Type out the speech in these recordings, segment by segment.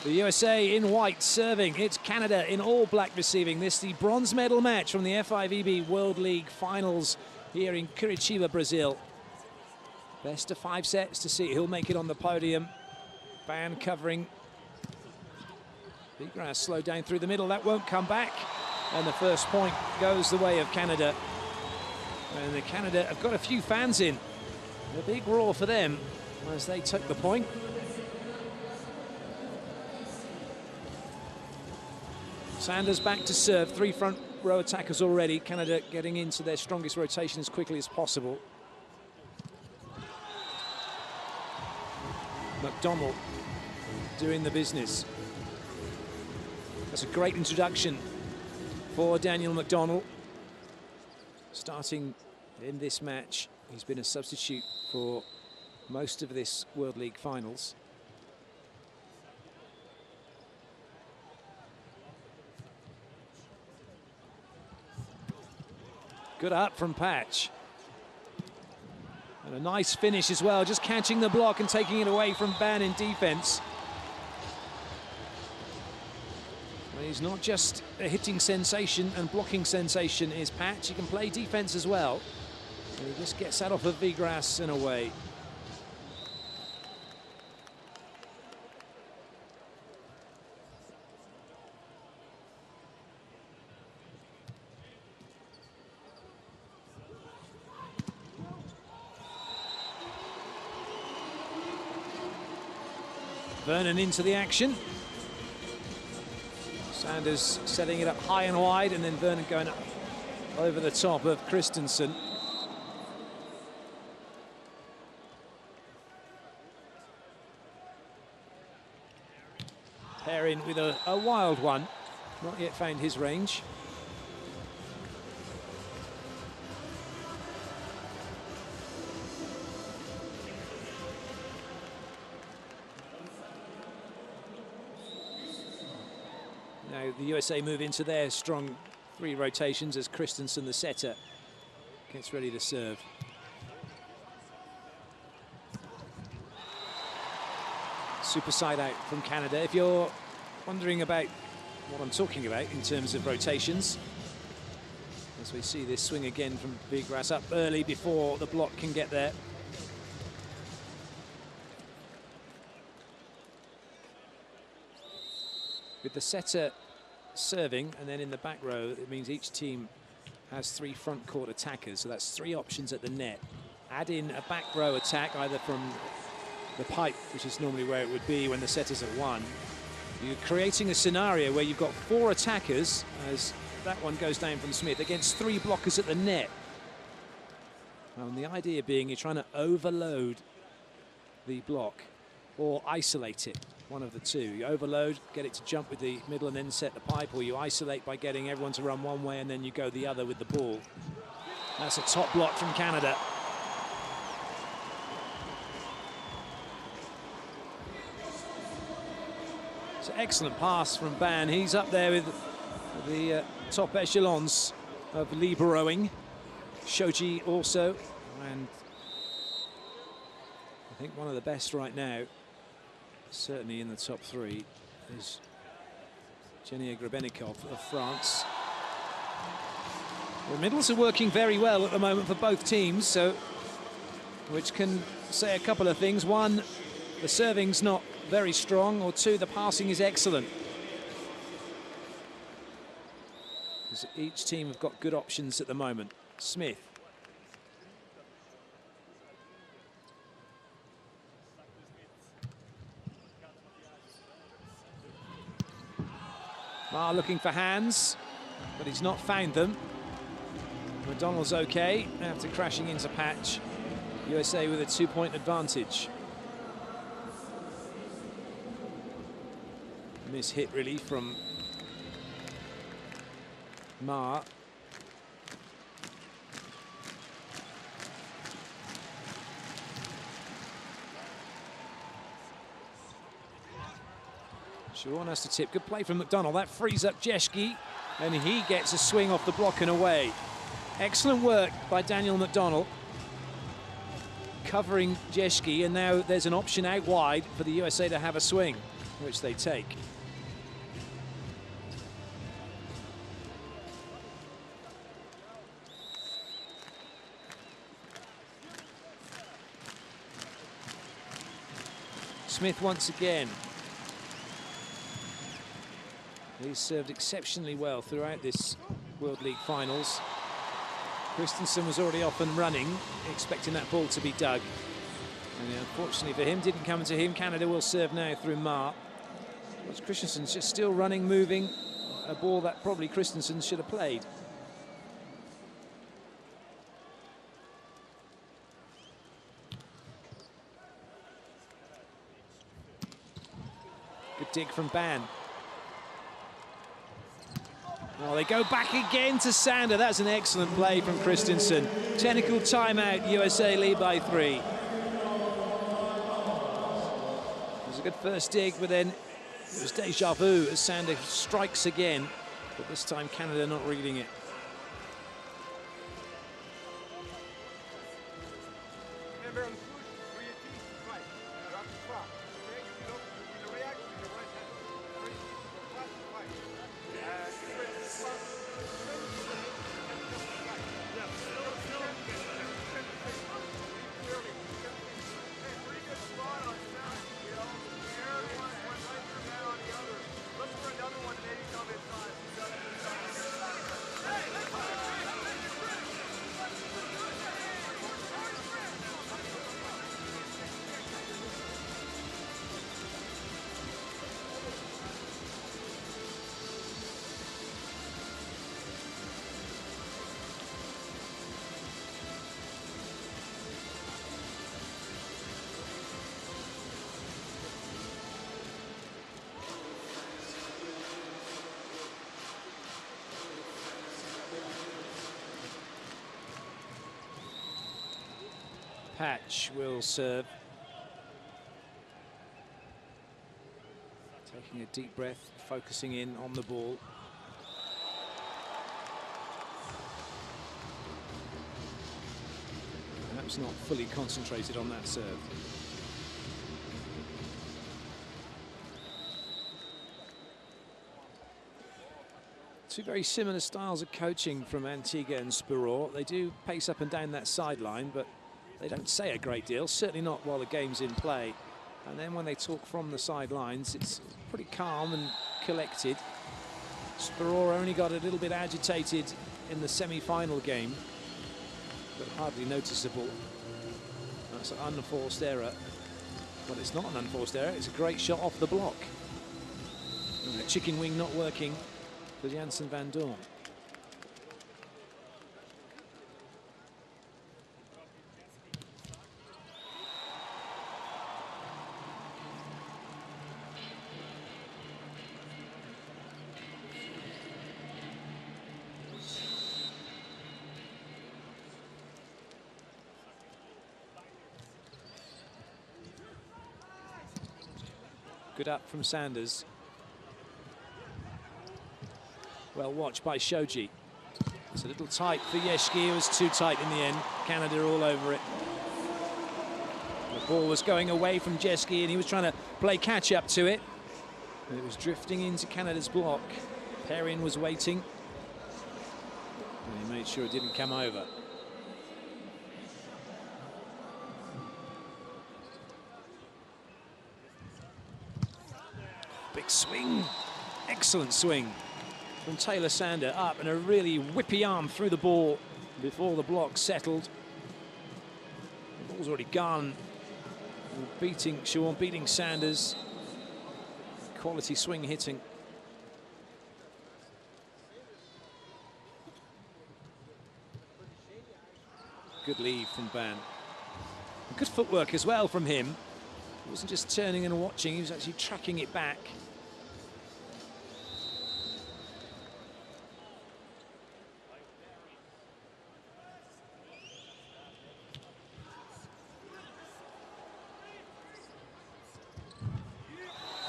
The USA in white serving. It's Canada in all black receiving. This the bronze medal match from the FIVB World League Finals here in Curitiba, Brazil. Best of 5 sets to see who'll make it on the podium. Ban covering. Vigras slowed down through the middle. That won't come back. And the first point goes the way of Canada. And the Canada have got a few fans in. A big roar for them as they took the point. Sanders back to serve. 3 front row attackers already. Canada getting into their strongest rotation as quickly as possible. McDonald doing the business. That's a great introduction for Daniel McDonald. Starting in this match, he's been a substitute for most of this World League Finals. Good up from Patch. And a nice finish as well, just catching the block and taking it away from Ban in defense. Well, he's not just a hitting sensation and blocking sensation, is Patch. He can play defense as well. And he just gets that off of Vigras and away. Vernon into the action. Sanders setting it up high and wide, and then Vernon going up over the top of Christensen. Perrin with a wild one, not yet found his range. Now the USA move into their strong 3 rotations as Christensen, the setter, gets ready to serve. Super side out from Canada. If you're wondering about what I'm talking about in terms of rotations, as we see this swing again from Vigras up early before the block can get there. With the setter serving, and then in the back row, it means each team has 3 front court attackers, so that's 3 options at the net. Add in a back row attack, either from the pipe, which is normally where it would be when the setter's at 1. You're creating a scenario where you've got 4 attackers, as that one goes down from Smith, against 3 blockers at the net. And the idea being you're trying to overload the block or isolate it. One of the two. You overload, get it to jump with the middle and then set the pipe, or you isolate by getting everyone to run one way and then you go the other with the ball. That's a top block from Canada. It's an excellent pass from Ban. He's up there with the top echelons of liberoing. Shoji also, and I think one of the best right now, certainly in the top 3, is Genia Grebennikov of France. The middles are working very well at the moment for both teams, so which can say a couple of things. 1, the serving's not very strong, or 2, the passing is excellent. Each team have got good options at the moment. Smith. Marr looking for hands, but he's not found them. McDonald's okay after crashing into Patch. USA with a 2-point advantage. Miss hit really from Marr. Shawan has to tip. Good play from McDonald. That frees up Jeschke, and he gets a swing off the block and away. Excellent work by Daniel McDonald, covering Jeschke, and now there's an option out wide for the USA to have a swing. which they take. Smith once again. He's served exceptionally well throughout this World League finals. Christensen was already off and running, expecting that ball to be dug. And unfortunately for him, didn't come to him. Canada will serve now through Ma. But Christensen's just still running, moving. A ball that probably Christensen should have played. Good dig from Ban. Oh, they go back again to Sander. That's an excellent play from Christensen. Technical timeout, USA lead by 3. It was a good first dig, but then it was deja vu as Sander strikes again. But this time Canada not reading it. Patch will serve. Taking a deep breath, focusing in on the ball. Perhaps not fully concentrated on that serve. Two very similar styles of coaching from Antigua and Spirou. They do pace up and down that sideline, but they don't say a great deal, certainly not while the game's in play. And then when they talk from the sidelines, it's pretty calm and collected. Spirou only got a little bit agitated in the semi-final game, but hardly noticeable. That's an unforced error. Well, it's not an unforced error, it's a great shot off the block. And the chicken wing not working for Janssen van Doorn. Good up from Sanders. Well watched by Shoji. It's a little tight for Yeshki. It was too tight in the end. Canada all over it. The ball was going away from Jeski and he was trying to play catch up to it. It was drifting into Canada's block. Perrin was waiting. And he made sure it didn't come over. Big swing, excellent swing from Taylor Sander, up and a really whippy arm through the ball before the block settled. The ball's already gone. Sean beating Sanders. Quality swing hitting. Good lead from Ban. Good footwork as well from him. He wasn't just turning and watching, he was actually tracking it back.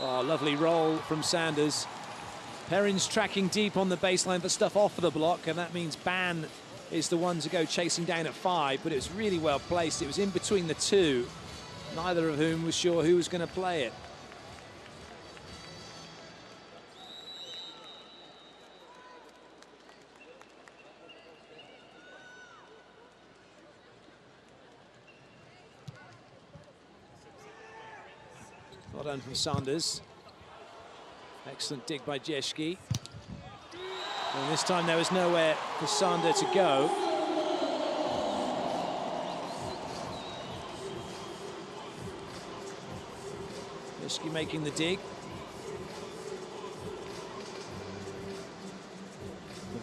Oh, lovely roll from Sanders. Perrin's tracking deep on the baseline for stuff off of the block, and that means Ban is the one to go chasing down at 5, but it was really well placed. It was in between the two, neither of whom was sure who was going to play it. Well done from Sanders. Excellent dig by Jeschke. And this time there was nowhere for Sander to go. Jeschke making the dig.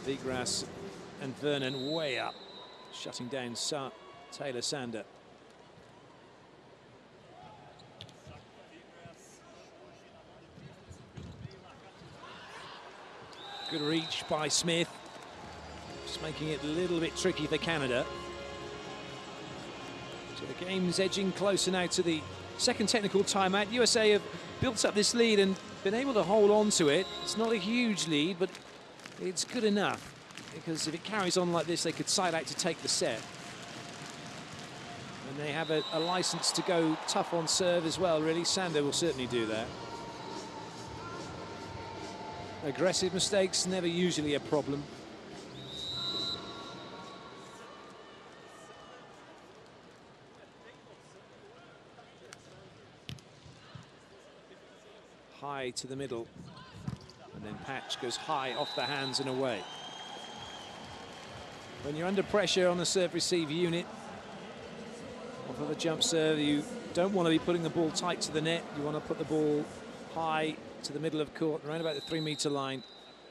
Vigras and Vernon way up, shutting down Taylor Sander. Good reach by Smith, just making it a little bit tricky for Canada. So the game's edging closer now to the second technical timeout. USA have built up this lead and been able to hold on to it. It's not a huge lead, but it's good enough, because if it carries on like this, they could side out to take the set. And they have a license to go tough on serve as well, really. Sander will certainly do that. Aggressive mistakes, never usually a problem. High to the middle. And then Patch goes high off the hands and away. When you're under pressure on the serve-receive unit, off of a jump serve, you don't want to be putting the ball tight to the net. You want to put the ball high to the middle of court, around about the 3-meter line.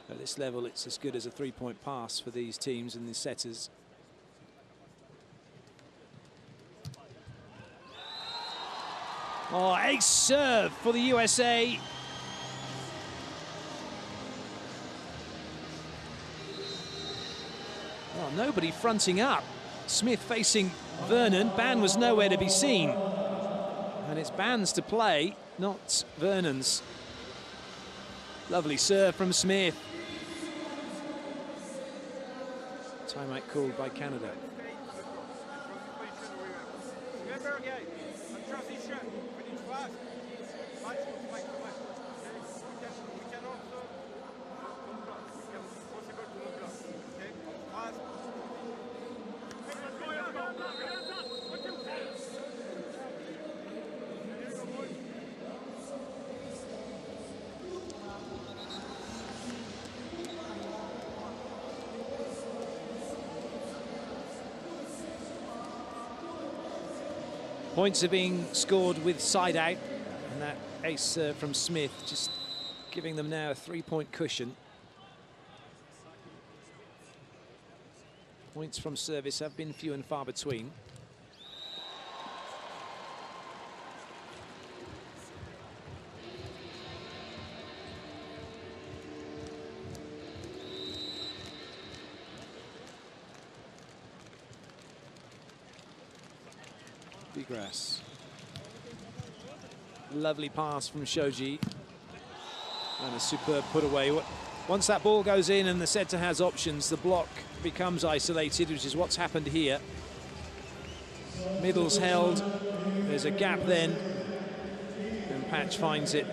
At this level, it's as good as a three-point pass for these teams and the setters. Oh, ace serve for the USA. Oh, nobody fronting up. Smith facing Vernon. Ban was nowhere to be seen. And it's Ban's to play, not Vernon's. Lovely serve from Smith. Timeout called by Canada. Points are being scored with side out, and that ace from Smith just giving them now a 3-point cushion. Points from service have been few and far between. Grass. Lovely pass from Shoji. And a superb put away. Once that ball goes in and the setter has options, the block becomes isolated, which is what's happened here. Middle's held. There's a gap then. And Patch finds it.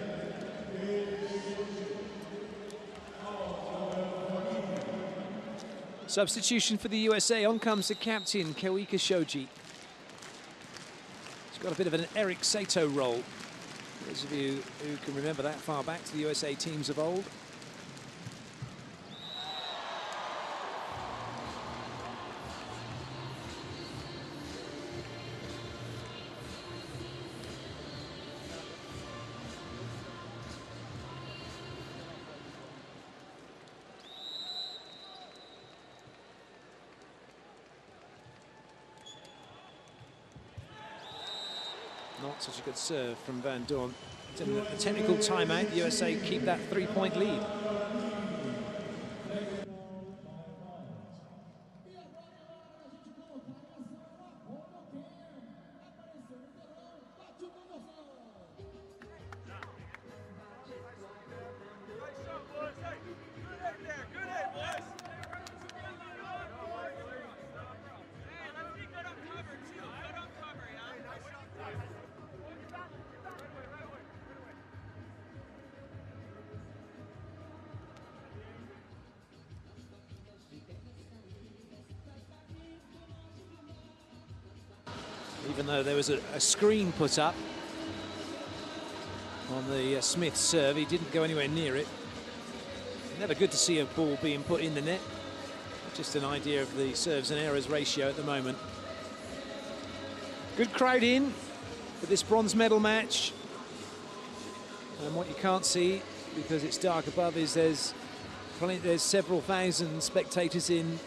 Substitution for the USA. On comes the captain, Kawika Shoji. Got a bit of an Eric Sato role. Those of you who can remember that far back to the USA teams of old. Not such a good serve from Van Dorn. A technical timeout, the USA keep that 3-point lead. Even though there was a screen put up. on the Smith serve. He didn't go anywhere near it. Never good to see a ball being put in the net. Just an idea of the serves and errors ratio at the moment. Good crowd in for this bronze medal match. And what you can't see, because it's dark above, is there's several thousand spectators in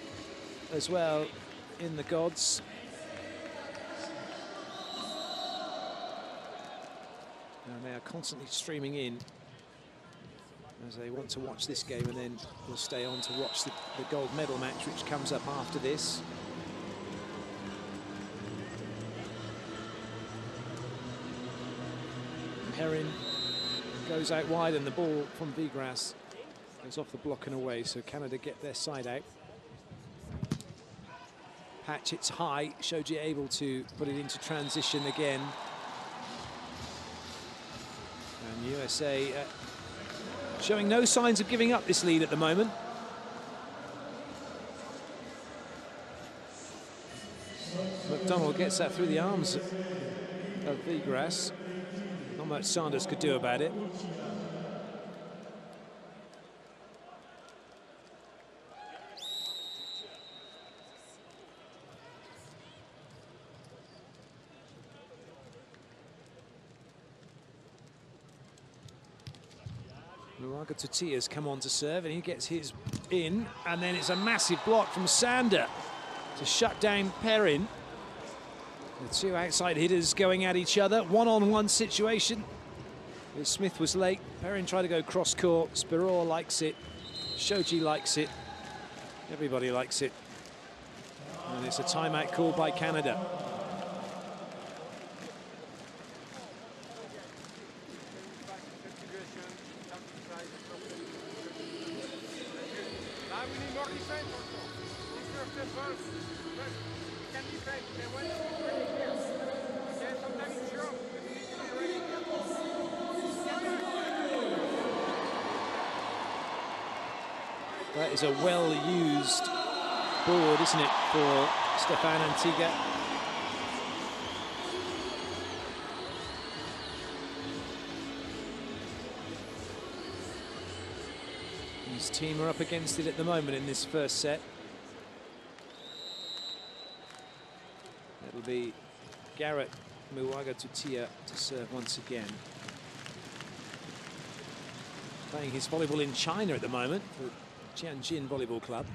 as well in the gods. And they are constantly streaming in as they want to watch this game, and then we'll stay on to watch the gold medal match, which comes up after this. Perrin goes out wide, and the ball from Vigras goes off the block and away, so Canada get their side out. Patch hits high, Shoji able to put it into transition again. And USA showing no signs of giving up this lead at the moment. McDonald gets that through the arms of Vigras. Not much Sanders could do about it. Tutia come on to serve, and he gets his in, and then it's a massive block from Sander to shut down Perrin. The two outside hitters going at each other, one-on-one situation. Smith was late, Perrin tried to go cross-court, Spiror likes it, Shoji likes it, everybody likes it. And it's a timeout called by Canada. That is a well-used board, isn't it, for Stefan Antiga? His team are up against it at the moment in this first set. It'll be Garrett Muwaga-Tutia to serve once again. Playing his volleyball in China at the moment for Tianjin Volleyball Club.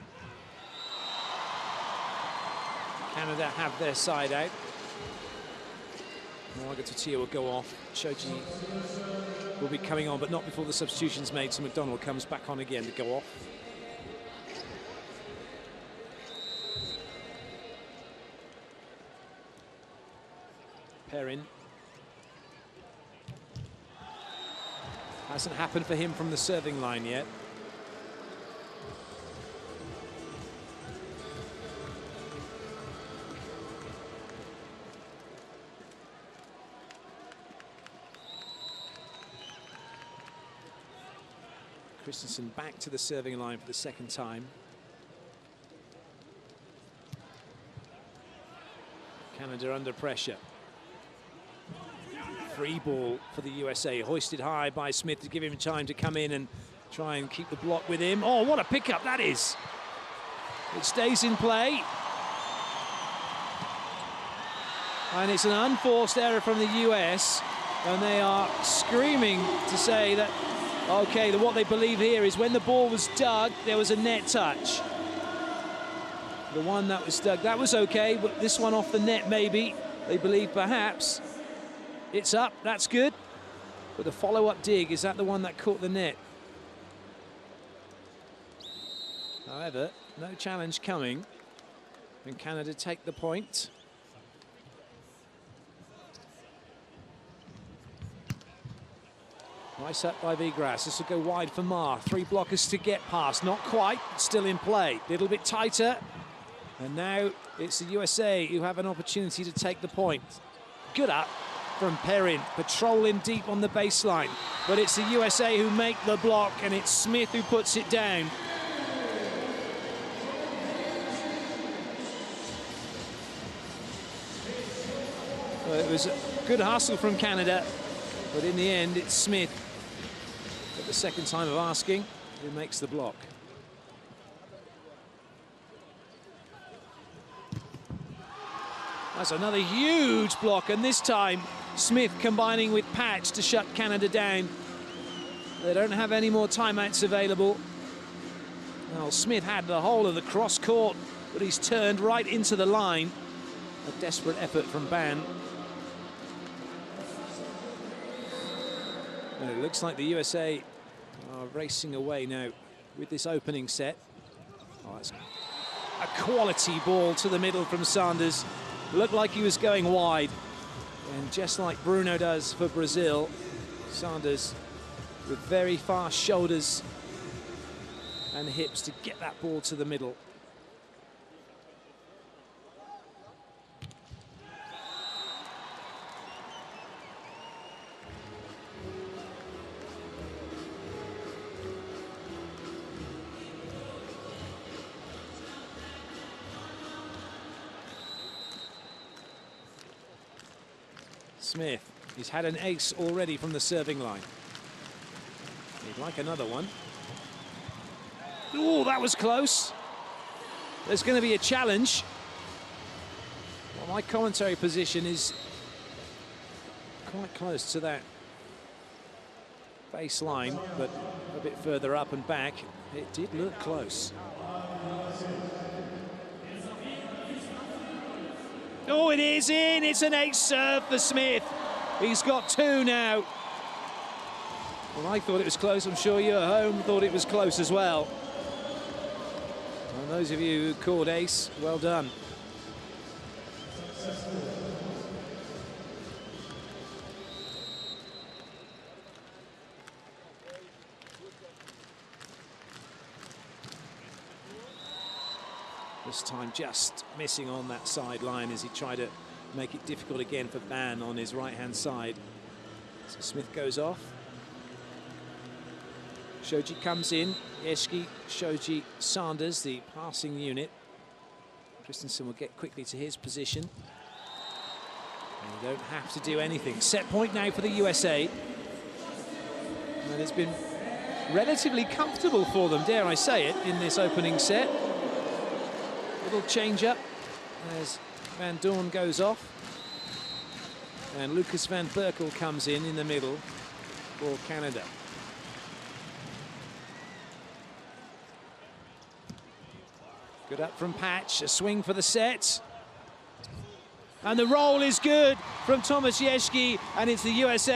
Canada have their side out. Muwaga-Tutia will go off. Shoji will be coming on, but not before the substitution's made, so McDonald comes back on again to go off. Perrin. Hasn't happened for him from the serving line yet. Christensen back to the serving line for the second time. Canada under pressure. Free ball for the USA, hoisted high by Smith to give him time to come in and try and keep the block with him. Oh, what a pickup that is. It stays in play. And it's an unforced error from the US, and they are screaming to say that, okay, what they believe here is when the ball was dug, there was a net touch. The one that was dug, that was okay, but this one off the net maybe, they believe perhaps. It's up, that's good. But the follow-up dig, is that the one that caught the net? However, no challenge coming. And Canada take the point. Nice up by Vigras. This will go wide for Ma. Three blockers to get past. Not quite, still in play. A little bit tighter. And now it's the USA who have an opportunity to take the point. Good up from Perrin, patrolling deep on the baseline. But it's the USA who make the block, and it's Smith who puts it down. Well, it was a good hustle from Canada. But in the end, it's Smith, at the second time of asking, who makes the block. That's another huge block, and this time Smith combining with Patch to shut Canada down. They don't have any more timeouts available. Well, Smith had the whole of the cross court, but he's turned right into the line. A desperate effort from Ban. And it looks like the USA are racing away now with this opening set. Oh, that's a quality ball to the middle from Sanders. Looked like he was going wide. And just like Bruno does for Brazil, Sanders with very fast shoulders and hips to get that ball to the middle. Smith, he's had an ace already from the serving line. He'd like another one. Oh, that was close. There's going to be a challenge. Well, my commentary position is quite close to that baseline, but a bit further up and back. It did look close. Oh, it is in. It's an ace serve for Smith. He's got two now. Well, I thought it was close. I'm sure you at home thought it was close as well. And those of you who called ace, well done. This time just missing on that sideline as he tried to make it difficult again for Ban on his right-hand side. So Smith goes off. Shoji comes in. Eshki, Shoji, Sanders, the passing unit. Christensen will get quickly to his position. And you don't have to do anything. Set point now for the USA. And it's been relatively comfortable for them, dare I say it, in this opening set. Little change up as Van Doorn goes off. And Lucas van Berkel comes in the middle for Canada. Good up from Patch, a swing for the set. And the roll is good from Tomasz Jeśki, and it's the USA